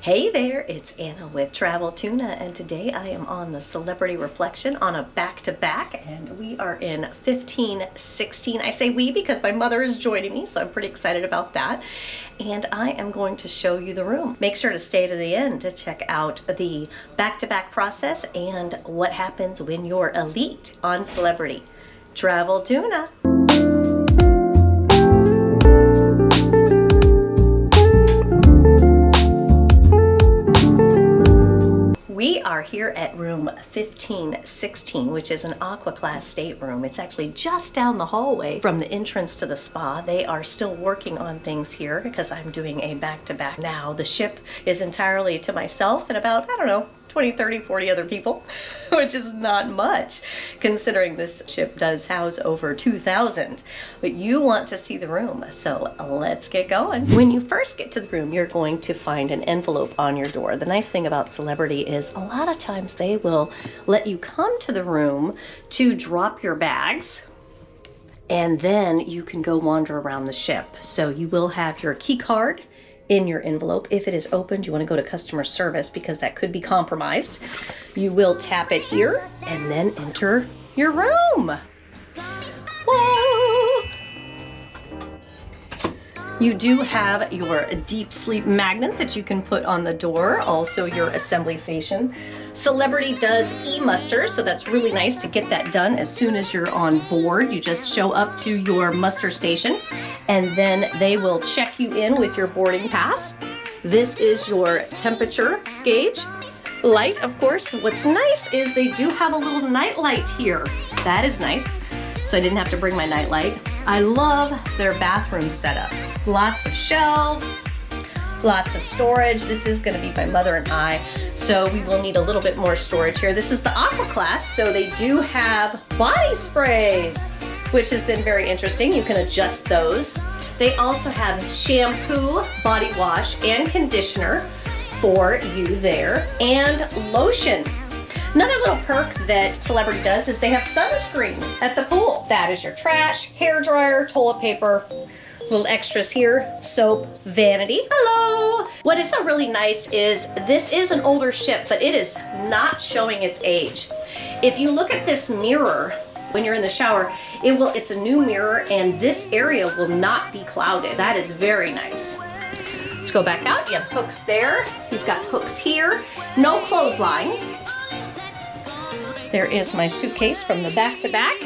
Hey there, it's Anna with Travel Tuna, and today I am on the Celebrity Reflection on a back-to-back, and we are in 1516. I say we because my mother is joining me, so I'm pretty excited about that. And I am going to show you the room. Make sure to stay to the end to check out the back-to-back process and what happens when you're elite on Celebrity. Travel Tuna. We are here at room 1516, which is an Aqua Class stateroom. It's actually just down the hallway from the entrance to the spa. They are still working on things here because I'm doing a back-to-back now. The ship is entirely to myself and about, I don't know, 20, 30, 40 other people, which is not much considering this ship does house over 2,000. But you want to see the room, so let's get going. When you first get to the room, you're going to find an envelope on your door. The nice thing about Celebrity is a lot of times they will let you come to the room to drop your bags, and then you can go wander around the ship. So you will have your key card in your envelope. If it is opened, you want to go to customer service because that could be compromised. You will tap it here and then enter your room. Whoa! You do have your deep sleep magnet that you can put on the door, also your assembly station. Celebrity does e-muster, so that's really nice to get that done as soon as you're on board. You just show up to your muster station and then they will check you in with your boarding pass. This is your temperature gauge. Light, of course. What's nice is they do have a little night light here. That is nice. So I didn't have to bring my night light. I love their bathroom setup. Lots of shelves, lots of storage. This is going to be my mother and I, so we will need a little bit more storage here. This is the Aqua Class, so they do have body sprays, which has been very interesting. You can adjust those. They also have shampoo, body wash, and conditioner for you there, and lotion. Another little perk that Celebrity does is they have sunscreen at the pool. That is your trash, hair dryer, toilet paper, little extras here, soap, vanity. Hello! What is so really nice is this is an older ship, but it is not showing its age. If you look at this mirror when you're in the shower, it's a new mirror and this area will not be clouded. That is very nice. Let's go back out. You have hooks there. You've got hooks here. No clothesline. There is my suitcase from the back-to-back.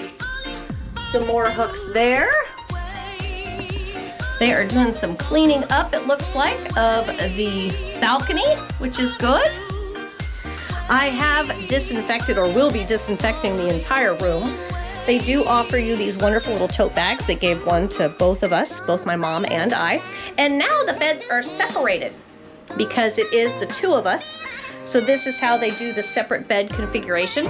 Some more hooks there. They are doing some cleaning up, it looks like, of the balcony, which is good. I have disinfected or will be disinfecting the entire room. They do offer you these wonderful little tote bags. They gave one to both of us, both my mom and I. And now the beds are separated because it is the two of us. So this is how they do the separate bed configuration.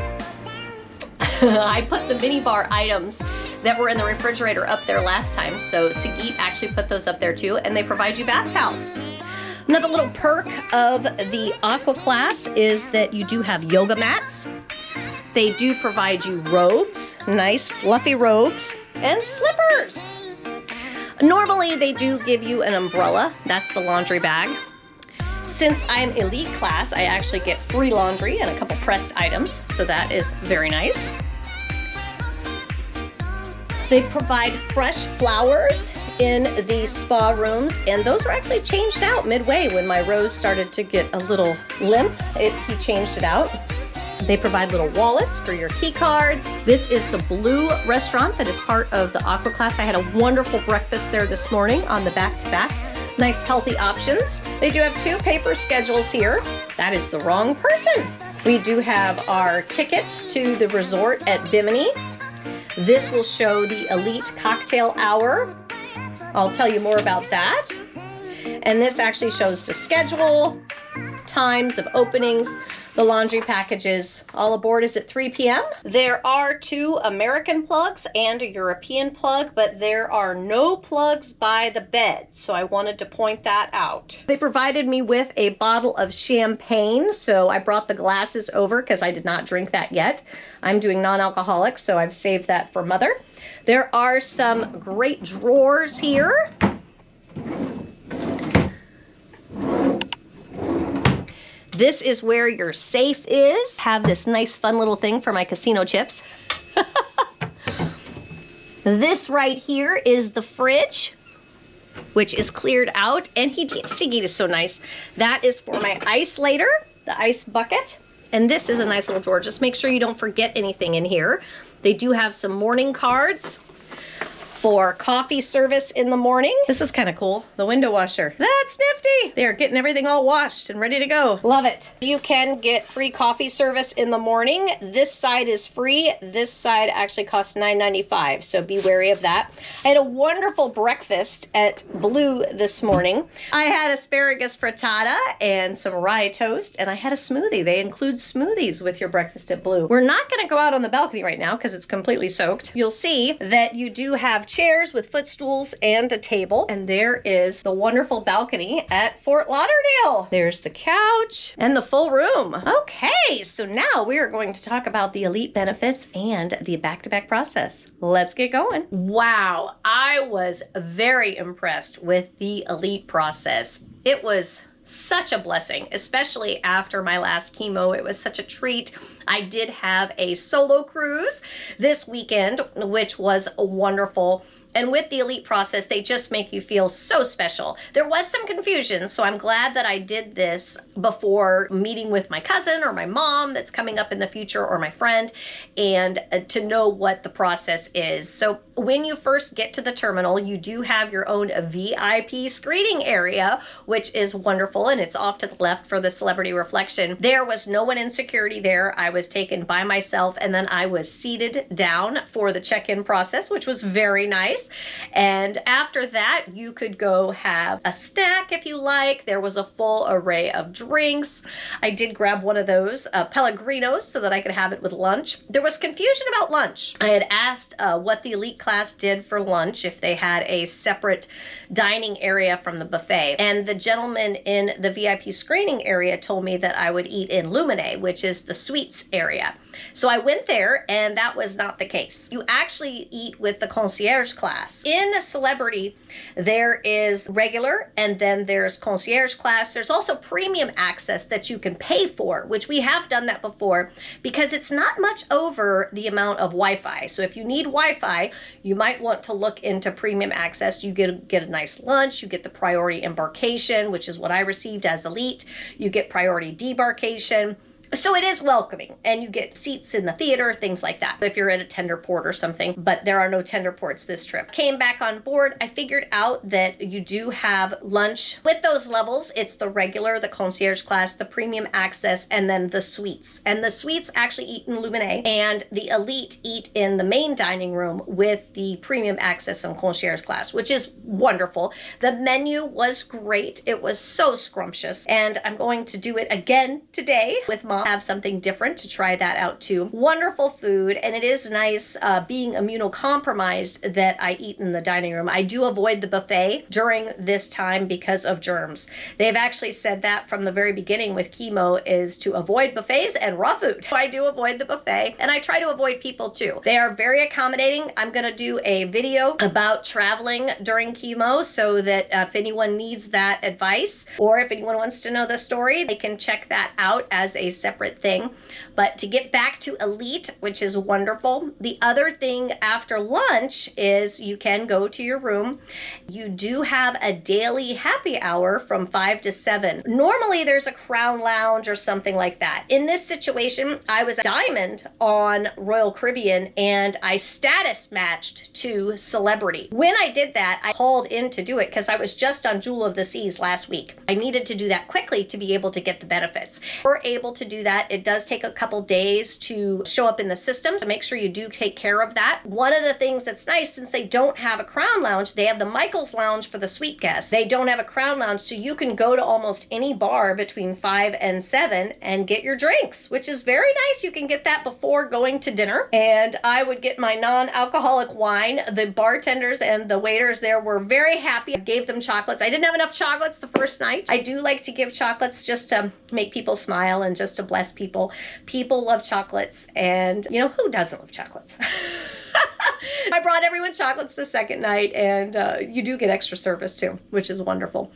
I put the minibar items that were in the refrigerator up there last time, so Sigit actually put those up there too, and they provide you bath towels. Another little perk of the Aqua Class is that you do have yoga mats. They do provide you robes, nice fluffy robes, and slippers. Normally they do give you an umbrella, that's the laundry bag. Since I'm elite class, I actually get free laundry and a couple pressed items, so that is very nice. They provide fresh flowers in the spa rooms, and those are actually changed out midway when my rose started to get a little limp. He changed it out. They provide little wallets for your key cards. This is the Blue restaurant that is part of the Aqua Class. I had a wonderful breakfast there this morning on the back-to-back. Nice healthy options. They do have 2 paper schedules here. That is the wrong person. We do have our tickets to the resort at Bimini. This will show the elite cocktail hour. I'll tell you more about that. And this actually shows the schedule, times of openings, the laundry packages. All aboard is at 3 p.m. There are 2 American plugs and a European plug, but there are no plugs by the bed, so I wanted to point that out. They provided me with a bottle of champagne, so I brought the glasses over because I did not drink that yet. I'm doing non-alcoholic, so I've saved that for Mother. There are some great drawers here. This is where your safe is. Have this nice fun little thing for my casino chips. This right here is the fridge, which is cleared out, and Seagate is so nice. That is for my ice later, the ice bucket. And this is a nice little drawer. Just make sure you don't forget anything in here. They do have some morning cards for coffee service in the morning. This is kind of cool, the window washer. That's nifty. They're getting everything all washed and ready to go. Love it. You can get free coffee service in the morning. This side is free. This side actually costs $9.95, so be wary of that. I had a wonderful breakfast at Blue this morning. I had asparagus frittata and some rye toast, and I had a smoothie. They include smoothies with your breakfast at Blue. We're not gonna go out on the balcony right now because it's completely soaked. You'll see that you do have chairs with footstools and a table. And there is the wonderful balcony at Fort Lauderdale. There's the couch and the full room. Okay, so now we are going to talk about the elite benefits and the back-to-back process. Let's get going. Wow, I was very impressed with the elite process. It was such a blessing, especially after my last chemo. It was such a treat. I did have a solo cruise this weekend, which was wonderful. And with the elite process, they just make you feel so special. There was some confusion, so I'm glad that I did this before meeting with my cousin or my mom that's coming up in the future, or my friend, and to know what the process is. So when you first get to the terminal, you do have your own VIP screening area, which is wonderful, and it's off to the left for the celebrity reflection. There was no one in security there. I was taken by myself, and then I was seated down for the check-in process, which was very nice. And after that, you could go have a snack if you like. There was a full array of drinks. I did grab one of those Pellegrinos so that I could have it with lunch. There was confusion about lunch. I had asked what the elite class did for lunch, if they had a separate dining area from the buffet. And the gentleman in the VIP screening area told me that I would eat in Lumine, which is the suites area. So I went there, and that was not the case. You actually eat with the concierge class. In Celebrity, there is regular, and then there's concierge class. There's also premium access that you can pay for, which we have done that before, because it's not much over the amount of Wi-Fi. So if you need Wi-Fi, you might want to look into premium access. You get a nice lunch. You get the priority embarkation, which is what I received as elite. You get priority debarkation. So it is welcoming, and you get seats in the theater, things like that, if you're at a tender port or something, but there are no tender ports this trip. Came back on board, I figured out that you do have lunch with those levels. It's the regular, the concierge class, the premium access, and then the suites. And the suites actually eat in Lumine, and the elite eat in the main dining room with the premium access and concierge class, which is wonderful. The menu was great. It was so scrumptious, and I'm going to do it again today with Mom. Have something different to try that out too. Wonderful food, and it is nice being immunocompromised that I eat in the dining room. I do avoid the buffet during this time because of germs. They've actually said that from the very beginning with chemo, is to avoid buffets and raw food. I do avoid the buffet, and I try to avoid people too. They are very accommodating. I'm going to do a video about traveling during chemo, so that if anyone needs that advice, or if anyone wants to know the story, they can check that out as a separate thing. But to get back to elite, which is wonderful, the other thing after lunch is you can go to your room. You do have a daily happy hour from 5 to 7. Normally there's a Crown Lounge or something like that. In this situation, I was a diamond on Royal Caribbean, and I status matched to Celebrity. When I did that, I called in to do it because I was just on Jewel of the Seas last week. I needed to do that quickly to be able to get the benefits. We're able to do that. It does take a couple days to show up in the system, so make sure you do take care of that. One of the things that's nice, since they don't have a Crown Lounge, they have the Michael's Lounge for the suite guests. They don't have a Crown Lounge, so you can go to almost any bar between 5 and 7 and get your drinks, which is very nice. You can get that before going to dinner. And I would get my non-alcoholic wine. The bartenders and the waiters there were very happy. I gave them chocolates. I didn't have enough chocolates the first night. I do like to give chocolates just to make people smile and just to bless people. People love chocolates, and you know, who doesn't love chocolates? I brought everyone chocolates the second night, and you do get extra service too, which is wonderful.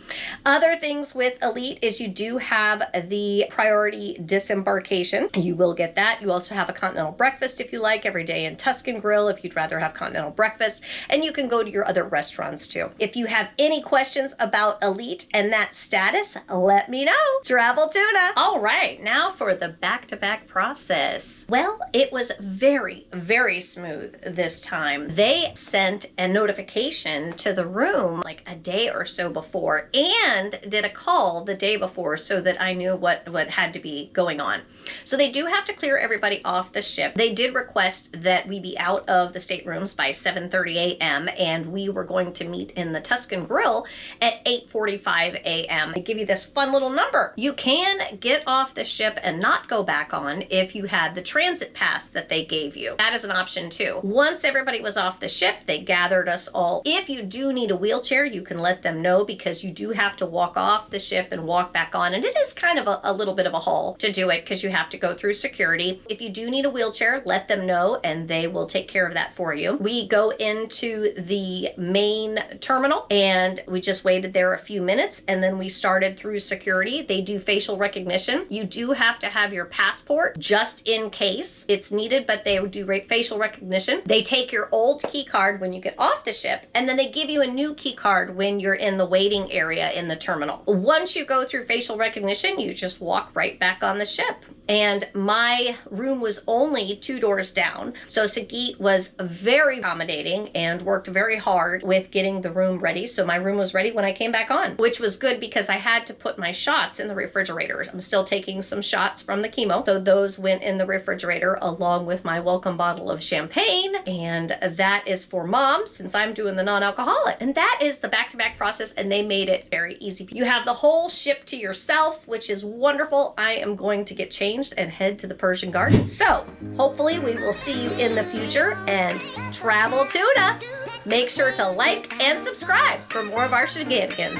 Other things with Elite is you do have the priority disembarkation. You will get that. You also have a continental breakfast if you like every day in Tuscan Grill if you'd rather have continental breakfast, and you can go to your other restaurants too. If you have any questions about Elite and that status, let me know. Travel Tuna. All right, now for the back-to-back process. Well, it was very, very smooth this time. They sent a notification to the room like a day or so before and did a call the day before so that I knew what had to be going on. So they do have to clear everybody off the ship. They did request that we be out of the staterooms by 7:30 a.m. and we were going to meet in the Tuscan Grill at 8:45 a.m. I give you this fun little number. You can get off the ship and not go back on if you had the transit pass that they gave you. That is an option too. Once everybody was off the ship, they gathered us all. If you do need a wheelchair, you can let them know because you do have to walk off the ship and walk back on. And it is kind of a little bit of a haul to do it because you have to go through security. If you do need a wheelchair, let them know and they will take care of that for you. We go into the main terminal and we just waited there a few minutes and then we started through security. They do facial recognition. You do have to have your passport just in case it's needed, but they do facial recognition. They take your old key card when you get off the ship and then they give you a new key card when you're in the waiting area in the terminal. Once you go through facial recognition, you just walk right back on the ship. And my room was only 2 doors down. So Sagit was very accommodating and worked very hard with getting the room ready. So my room was ready when I came back on, which was good because I had to put my shots in the refrigerator. I'm still taking some shots from the chemo. So those went in the refrigerator along with my welcome bottle of champagne. And that is for Mom since I'm doing the non-alcoholic. And that is the back-to-back process and they made it very easy. You have the whole ship to yourself, which is wonderful. I am going to get changed and head to the Persian Garden. So hopefully we will see you in the future and travel Tuna. Make sure to like and subscribe for more of our shenanigans.